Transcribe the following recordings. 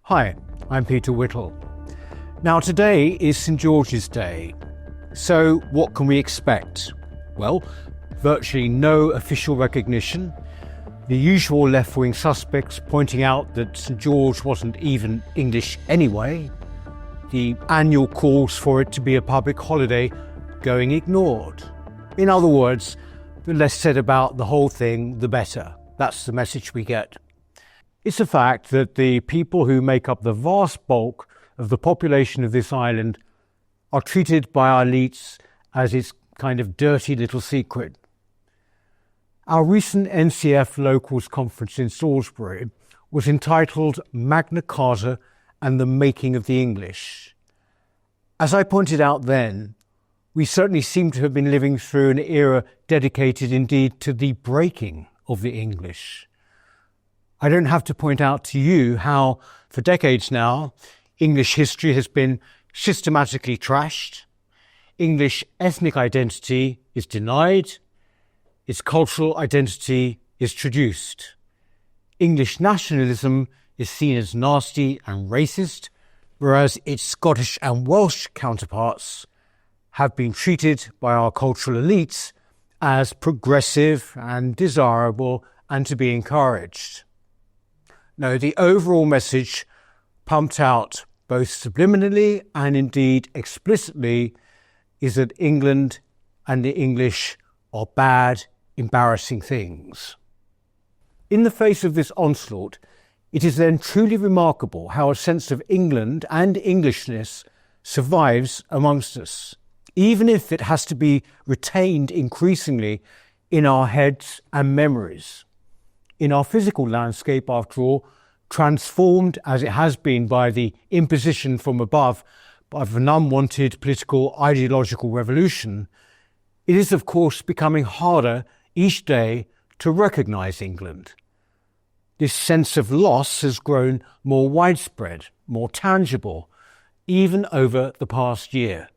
Hi, I'm Peter Whittle. Now today is St George's Day, so what can we expect? Well, virtually no official recognition, the usual left-wing suspects pointing out that St George wasn't even English anyway, the annual calls for it to be a public holiday going ignored. In other words, the less said about the whole thing, the better. That's the message we get. It's a fact that the people who make up the vast bulk of the population of this island are treated by our elites as its kind of dirty little secret. Our recent NCF Locals Conference in Salisbury was entitled Magna Carta and the Making of the English. As I pointed out then, we certainly seem to have been living through an era dedicated indeed to the breaking of the English. I don't have to point out to you how, for decades now, English history has been systematically trashed, English ethnic identity is denied, its cultural identity is traduced. English nationalism is seen as nasty and racist, whereas its Scottish and Welsh counterparts have been treated by our cultural elites as progressive and desirable and to be encouraged. No, the overall message pumped out both subliminally and indeed explicitly is that England and the English are bad, embarrassing things. In the face of this onslaught, it is then truly remarkable how a sense of England and Englishness survives amongst us, even if it has to be retained increasingly in our heads and memories. In our physical landscape, after all, transformed as it has been by the imposition from above of an unwanted political ideological revolution, it is of course becoming harder each day to recognise England. This sense of loss has grown more widespread, more tangible, even over the past year.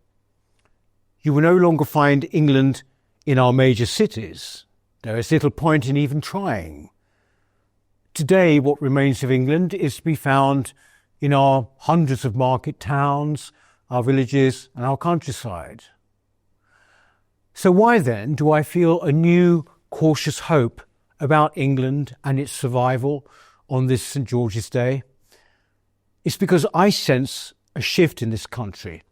You will no longer find England in our major cities. There is little point in even trying. Today, what remains of England is to be found in our hundreds of market towns, our villages and our countryside. So why then do I feel a new cautious hope about England and its survival on this St George's Day? It's because I sense a shift in this country,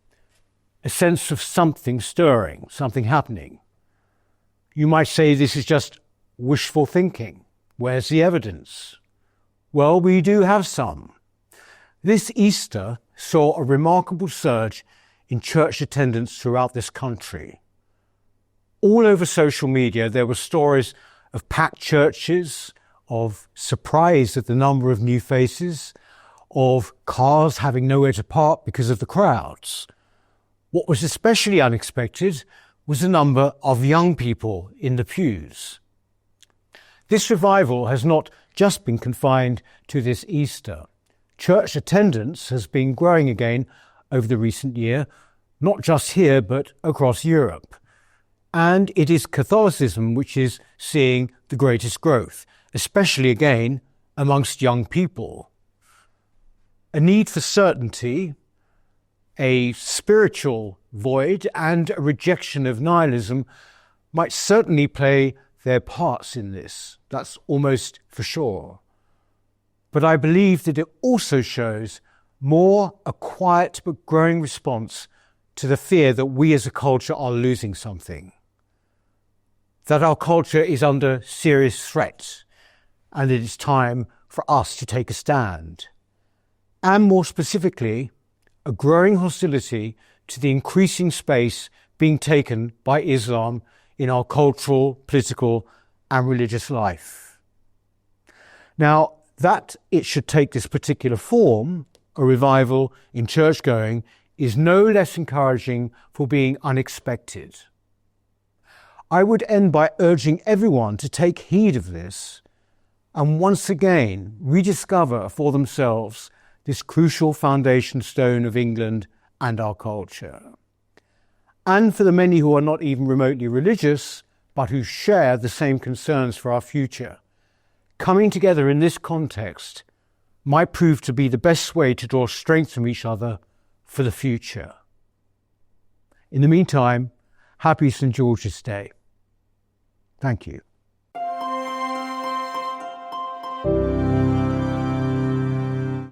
a sense of something stirring, something happening. You might say this is just wishful thinking. Where's the evidence? Well, we do have some. This Easter saw a remarkable surge in church attendance throughout this country. All over social media, there were stories of packed churches, of surprise at the number of new faces, of cars having nowhere to park because of the crowds. What was especially unexpected was the number of young people in the pews. This revival has not just been confined to this Easter. Church attendance has been growing again over the recent year, not just here but across Europe. And it is Catholicism which is seeing the greatest growth, especially again amongst young people. A need for certainty, a spiritual void and a rejection of nihilism might certainly play their parts in this. That's almost for sure. But I believe that it also shows more a quiet but growing response to the fear that we as a culture are losing something, that our culture is under serious threat and it is time for us to take a stand. And more specifically, a growing hostility to the increasing space being taken by Islam in our cultural, political and religious life. Now, that it should take this particular form, a revival in church-going, is no less encouraging for being unexpected. I would end by urging everyone to take heed of this and once again rediscover for themselves this crucial foundation stone of England and our culture. And for the many who are not even remotely religious, but who share the same concerns for our future, coming together in this context might prove to be the best way to draw strength from each other for the future. In the meantime, happy St. George's Day. Thank you.